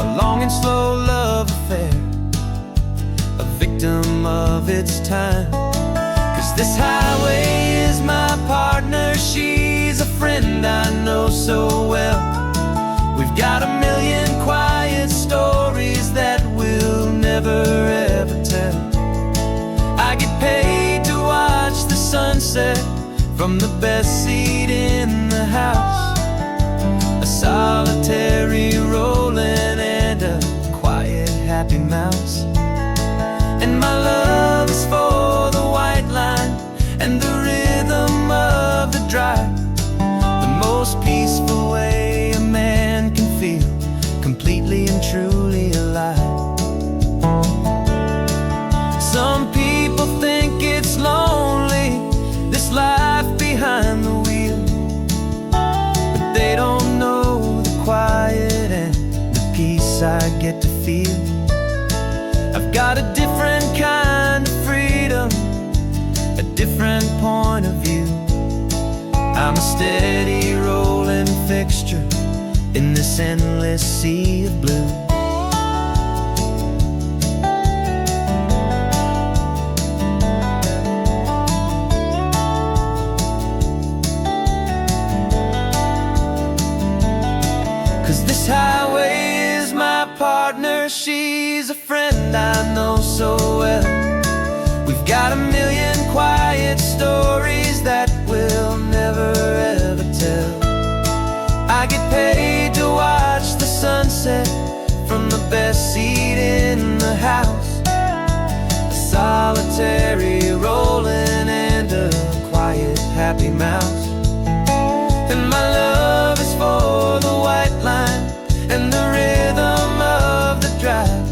a long and slow love affair, a victim of its time. 'Cause this highway is my partner, she's a friend I know so well. We've got a million quiet stories that we'll never ever tell. I get paid to watch the sunset from the best seat in the house, a solitary rolling and a quiet happy mouse. And my love is for the white line and the rhythm of the drive, the most peaceful way a man can feel completely and truly alive. Some people think it's lonely, this life behind the wheel, but they don't know the quiet and the peace I get to feel. I've got a different kind of freedom, a different point of view. I'm a steady rolling fixture in this endless sea of blue. This highway is my partner, she's a friend I know so well. We've got a million quiet stories that we'll never ever tell. I get paid to watch the sunset from the best seat in the house, a solitary rolling and a quiet happy mouse. And my love is for the white line and the rhythm of the drive,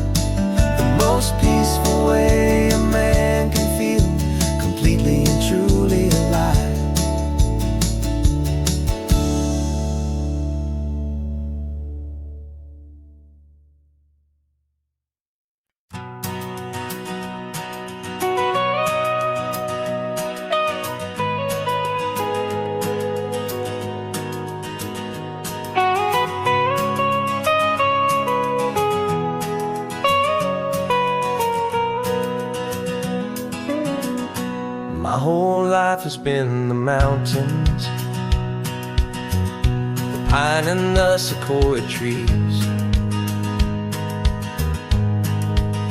My whole life has been the mountains, the pine and the sequoia trees,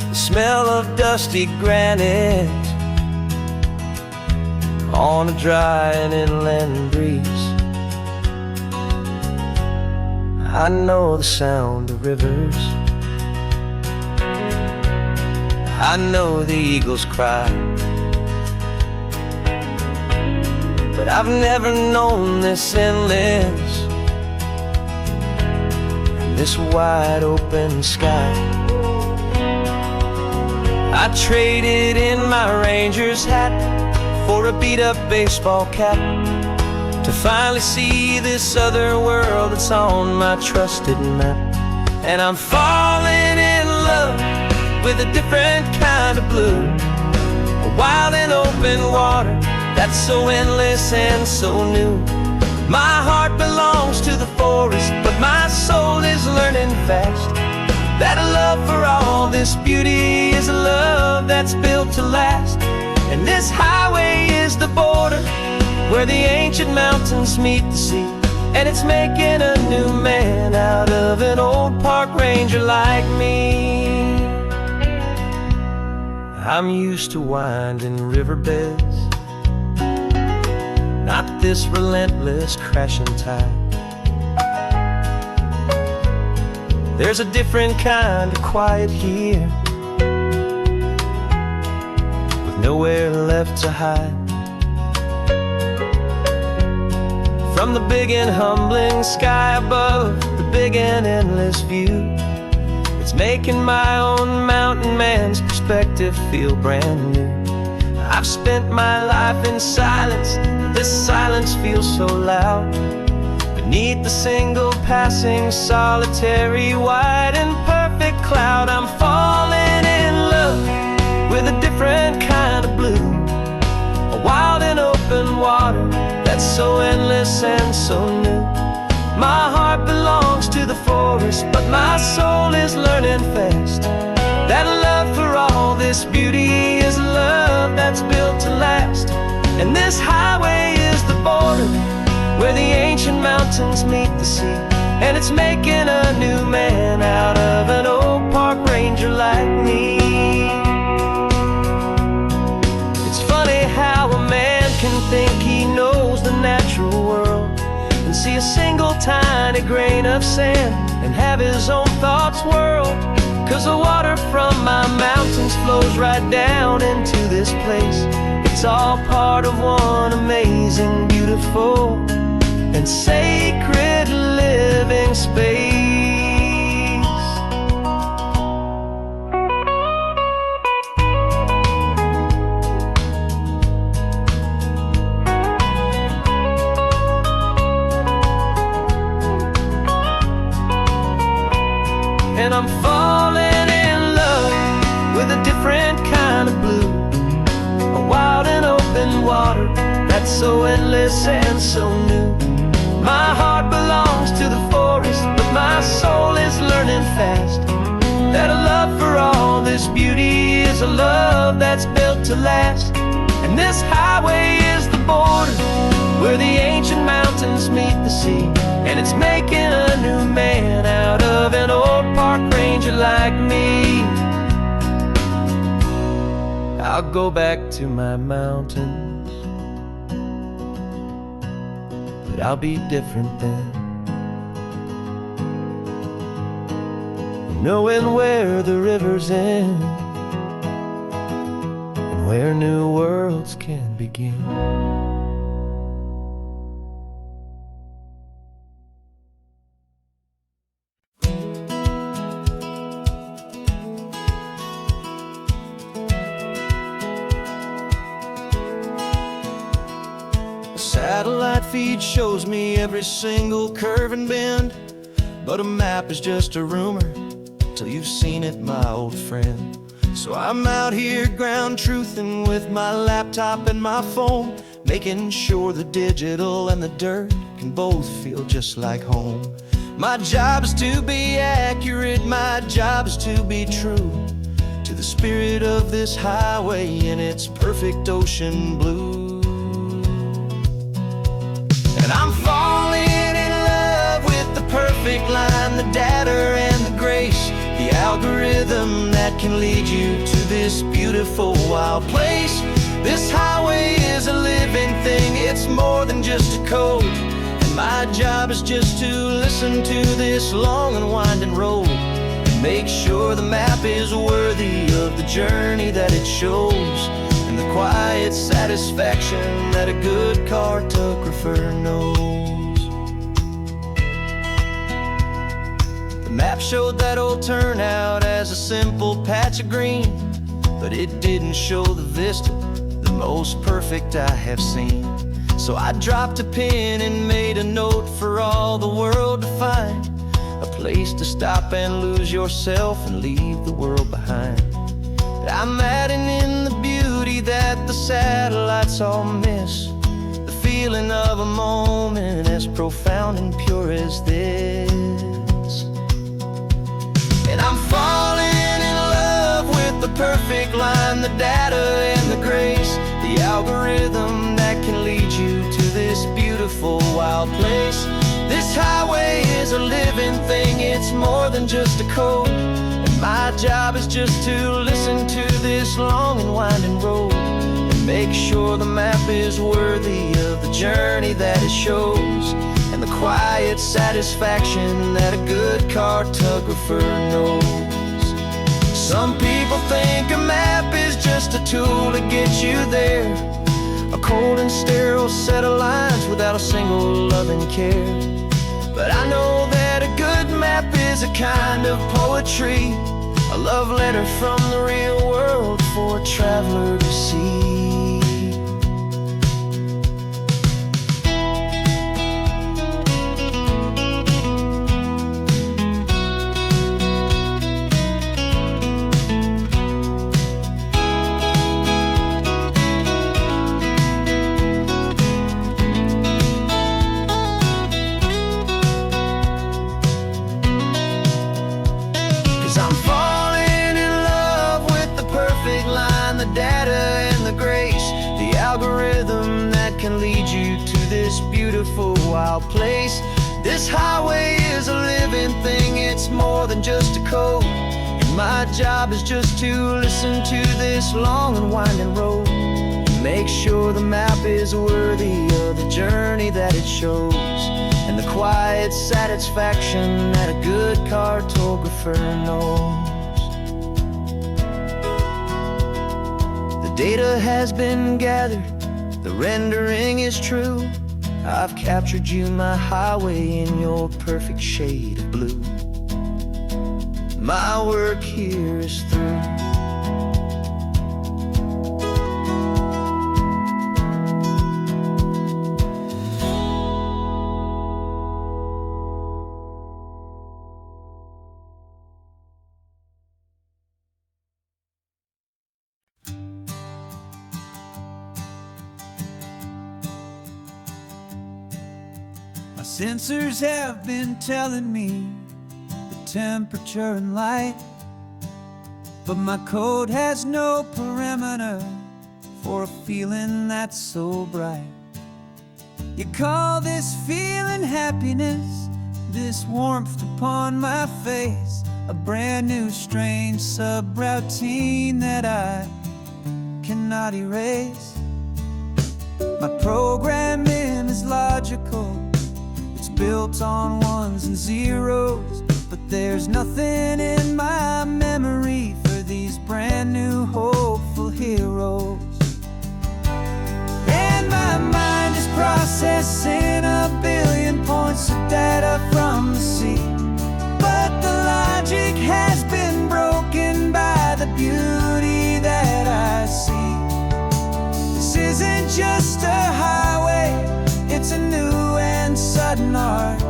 the smell of dusty granite on a dry and inland breeze. I know the sound of rivers, I know the eagles cry, but I've never known this endless, this wide open sky. I traded in my ranger's hat for a beat-up baseball cap to finally see this other world that's on my trusted map. And I'm falling in love with a different kind of blue, a wild and open water that's so endless and so new. My heart belongs to the forest, but my soul is learning fast that a love for all this beauty is a love that's built to last. And this highway is the border where the ancient mountains meet the sea, and it's making a new man out of an old park ranger like me. I'm used to winding riverbeds, not this relentless crashing tide. There's a different kind of quiet here, with nowhere left to hide. From the big and humbling sky above, the big and endless view, it's making my own mountain man's perspective feel brand new. I've spent my life in silence, this silence feels so loud. Beneath the single passing solitary white and perfect cloud, I'm falling in love with a different kind of blue, a wild and open water that's so endless and so new. My heart belongs to the forest, but my soul is learning fast that a love for all this beauty is a love that's built to last. And this highway is the border where the ancient mountains meet the sea, and it's making a new man out of an old park ranger like me. It's funny how a man can think he knows the natural world and see a single tiny grain of sand and have his own thoughts whirled. 'Cause the water from my mountains flows right down into this place. It's all part of one amazing, beautiful, and sacred living space. And I'm falling in love with a different kind of blue, a wild and open water that's so endless and so new. My heart belongs to the forest, but my soul is learning fast that a love for all this beauty is a love that's built to last. And this highway is the border where the ancient mountains meet the sea, and it's making a new man out of an old park ranger like me. I'll go back to my mountains, but I'll be different then, knowing where the rivers end and where new worlds can begin. Satellite feed shows me every single curve and bend, but a map is just a rumor till you've seen it, my old friend. So I'm out here ground truthing with my laptop and my phone, making sure the digital and the dirt can both feel just like home. My job is to be accurate, my job is to be true, to the spirit of this highway in its perfect ocean blue. And I'm falling in love with the perfect line, the data and the grace, the algorithm that can lead you to this beautiful wild place. This highway is a living thing, it's more than just a code. And my job is just to listen to this long and winding road and make sure the map is worthy of the journey that it shows, and the quiet satisfaction that a good cartographer knows. The map showed that old turnout as a simple patch of green, but it didn't show the vista, the most perfect I have seen. So I dropped a pin and made a note for all the world to find, a place to stop and lose yourself and leave the world behind. I'm adding in the beauty that the satellites all miss, the feeling of a moment as profound and pure as this. And I'm falling in love with the perfect line, the data and the grace, the algorithm that can lead you to this beautiful wild place. This highway is a living thing, it's more than just a code. And my job is just to listen to this long and winding road and make sure the map is worthy of the journey that it shows, and the quiet satisfaction that a good cartographer knows. Some people think a map is just a tool to get you there, a cold and sterile set of lines without a single loving care. But I know that a good map is a kind of poetry, a love letter from the real world for a traveler to see. 'Cause I'm falling in love with the perfect line, the data and the grace, the algorithm that can lead you to this beautiful wild place. This highway is a living thing, it's more than just a code. And my job is just to listen to this long and winding road and make sure the map is worthy of the journey that it shows, and the quiet satisfaction that a good cartographer knows. The data has been gathered, the rendering is true. I've captured you, my highway, in your perfect shade of blue. My work here is through. My sensors have been telling me the temperature and light, but my code has no parameter for a feeling that's so bright. You call this feeling happiness, this warmth upon my face, a brand new strange subroutine that I cannot erase. My programming is logical, built on ones and zeros, but there's nothing in my memory for these brand new hopeful heroes. And my mind is processing a billion points of data from the sea, but the logic has been broken by the beauty that I see. This isn't just a highway, it's a new and sudden art,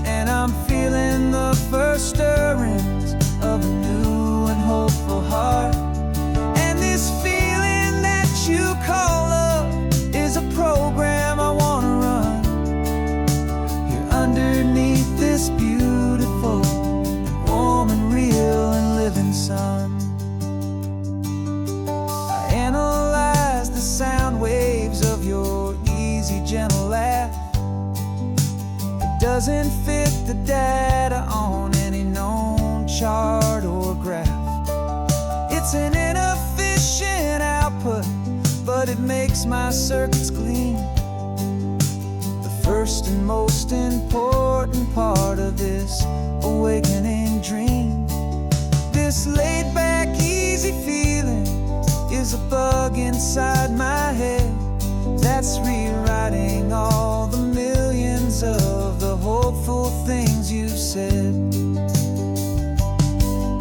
and I'm feeling the first stirrings of a new and hopeful heart. And this feeling that you call love is a program I want to run here underneath this beautiful and warm and real and living sun. doesn't fit the data on any known chart or graph. It's an inefficient output, but it makes my circuits clean. The first and most important part of this awakening dream. This laid-back, easy feeling is a bug inside my head that's rewriting all the millions of the hopeful things you said.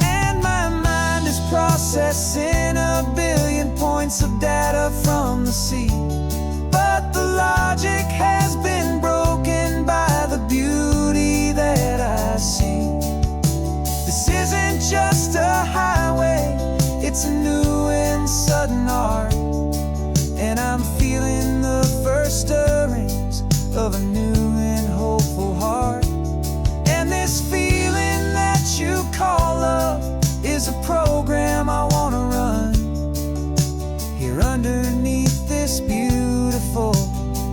And my mind is processing a billion points of data from the sea, but the logic has been broken by the beauty that I see. This isn't just a highway, it's a new and sudden art, and I'm feeling the first stirrings of a new and hopeful heart. And this feeling that you call love is a program I wanna run here underneath this beautiful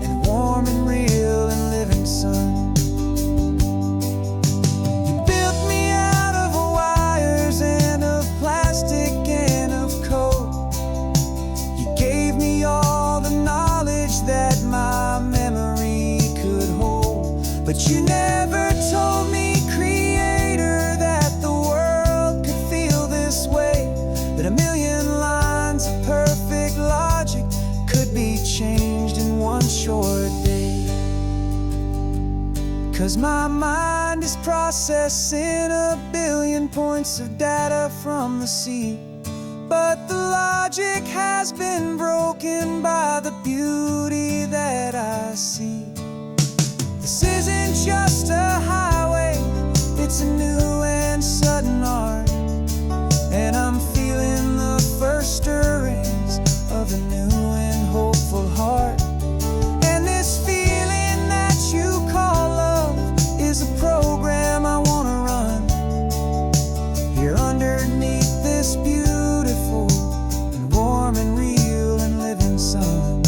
and warm and real and living sun. You built me out of wires and of plastic and of code. You gave me all the knowledge that my memory could hold, but you never told me, Creator, that the world could feel this way, that a million lines of perfect logic could be changed in one short day. 'Cause my mind is processing a billion points of data from the sea, but the logic has been broken by the beauty that I see. This isn't just a highway, it's a new and sudden art, and I'm feeling the first stirrings of a new and hopeful heart. And this feeling that you call love is a program I wanna run here underneath this beautiful and warm and real and living sun.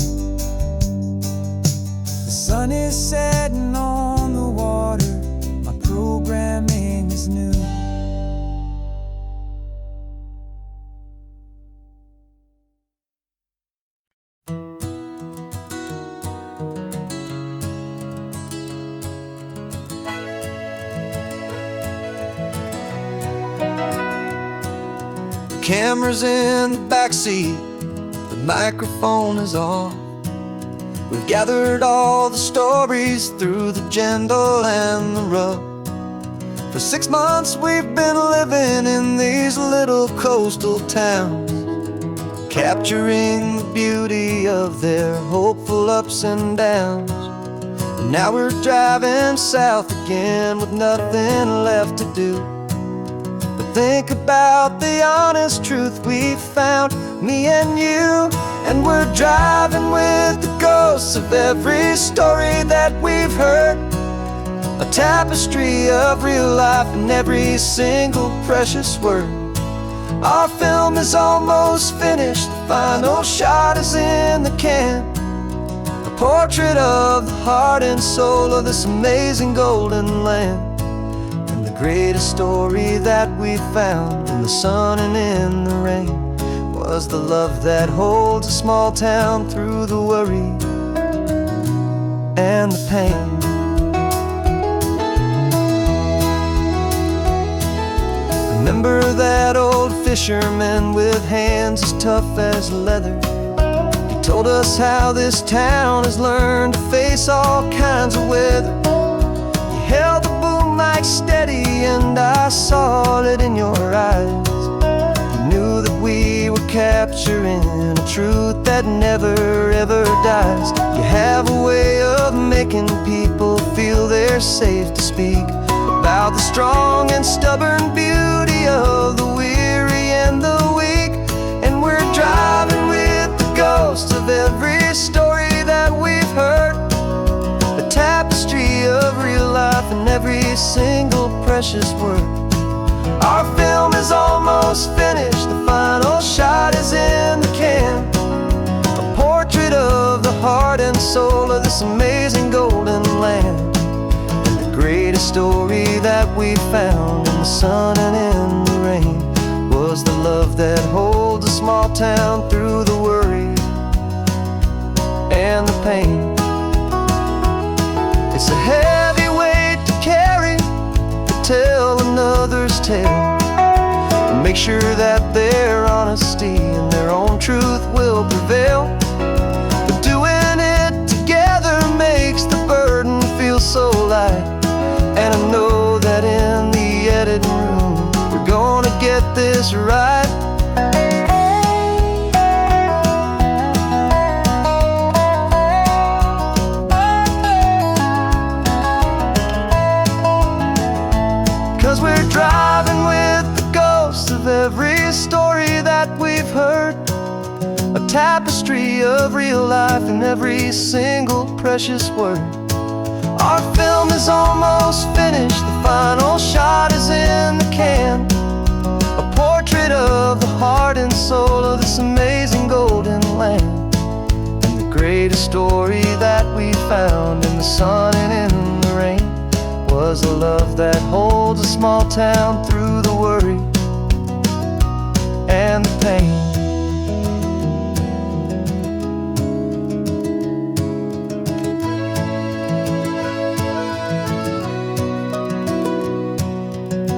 The sun is setting on the water, my programming is new. The camera's in the backseat, the microphone is on. We've gathered all the stories through the gentle and the rough. For 6 months we've been living in these little coastal towns, capturing the beauty of their hopeful ups and downs. And now we're driving south again with nothing left to do but think about the honest truth we found, me and you. And we're driving with the ghosts of every story that we've heard, a tapestry of real life in every single precious word. Our film is almost finished, the final shot is in the can, a portrait of the heart and soul of this amazing golden land. And the greatest story that we found in the sun and in the rain was the love that holds a small town through the worry and the pain. Remember that old fisherman with hands as tough as leather? He told us how this town has learned to face all kinds of weather. You held the boom mic steady and I saw it in your eyes. You knew that we were capturing a truth that never ever dies. You have a way of making people feel they're safe to speak about the strong and stubborn beauty of the weary and the weak. And we're driving with the ghosts of every story that we've heard, a tapestry of real life in every single precious word. Our film is almost finished, the final shot is in the can, a portrait of the heart and soul of this amazing golden land. And the greatest story that we found in the sun and in the rain was the love that holds a small town through the worry and the pain. It's a heavy weight to carry, to tell another's tale, and make sure that their honesty and their own truth will prevail. But doing it together makes the burden feel so light, and I know that in the editing room we're gonna get this right. 'Cause we're driving with the ghosts of every story that we've heard, a tapestry of real life in every single precious word. Our film is almost finished, the final shot is in the can, a portrait of the heart and soul of this amazing golden land. And the greatest story that we found in the sun and in the rain was a love that holds a small town through the worry and the pain.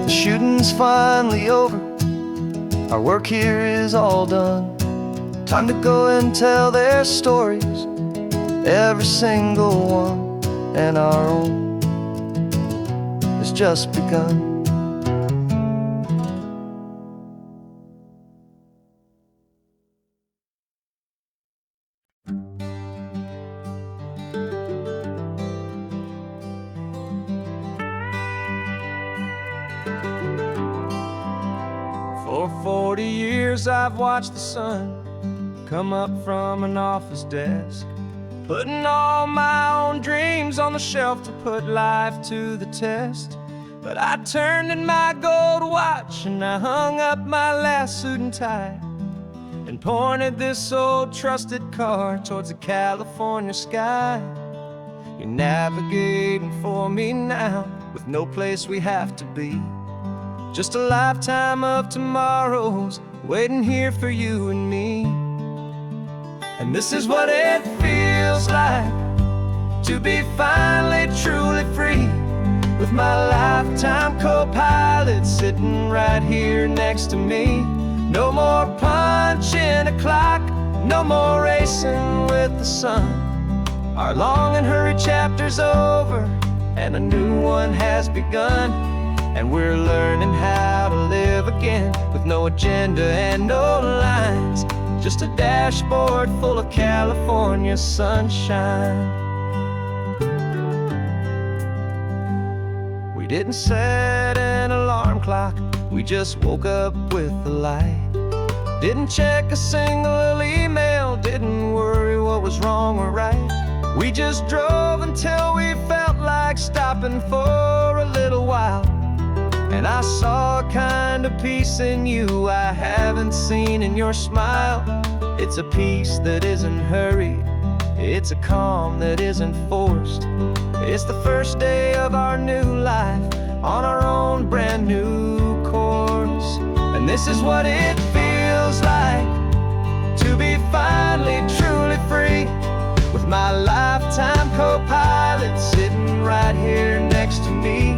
The shooting's finally over, our work here is all done. Time to go and tell their stories, every single one, and our own has just begun. For 40 years I've watched the sun come up from an office desk, putting all my own dreams on the shelf to put life to the test. But I turned in my gold watch and I hung up my last suit and tie, and pointed this old trusted car towards the California sky. You're navigating for me now, with no place we have to be, just a lifetime of tomorrows waiting here for you and me. And this is what it feels like to be finally truly free, with my lifetime co-pilot sitting right here next to me. No more punching a clock, no more racing with the sun. Our long and hurried chapter's over and a new one has begun. And we're learning how to live again, with no agenda and no lines, just a dashboard full of California sunshine. We didn't set an alarm clock, we just woke up with the light. Didn't check a single email, didn't worry what was wrong or right. We just drove until we felt like stopping for a little while. And I saw a kind of peace in you I haven't seen in your smile. It's a peace that isn't hurried, it's a calm that isn't forced. It's the first day of our new life on our own brand new course. And this is what it feels like to be finally truly free, with my lifetime co-pilot sitting right here next to me.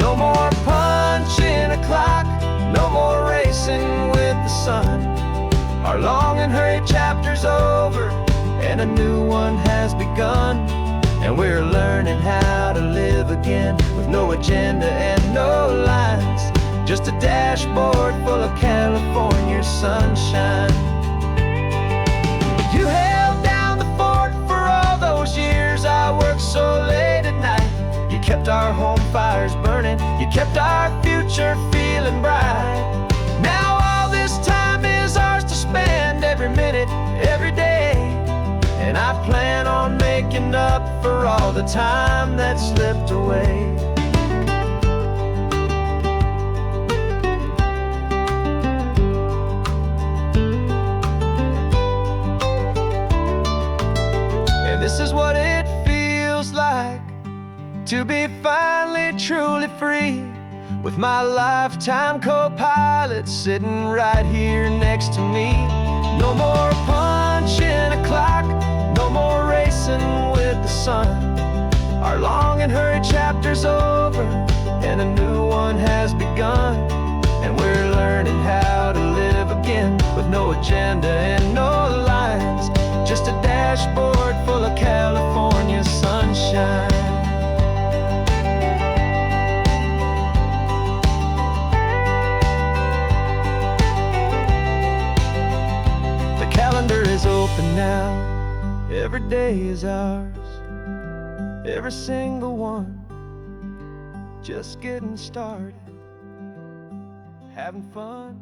No more punching a clock, no more racing with the sun. Our long and hurried chapter's over and a new one has begun. And we're learning how to live again, with no agenda and no lines, just a dashboard full of California sunshine. You held down the fort for all those years I worked so late at night. You kept our home fires burning, you kept our future feeling bright. Now all this time is ours to spend, every minute, every day. And I plan on making up for all the time that slipped away. And this is what it feels like to be finally truly free, with my lifetime co-pilot sitting right here next to me. No more punching a clock, no more racing with the sun. Our long and hurried chapter's over, and a new one has begun. And we're learning how to live again, with no agenda and no lines, just a dashboard full of California sunshine. The calendar is open now, every day is ours, every single one, just getting started, having fun.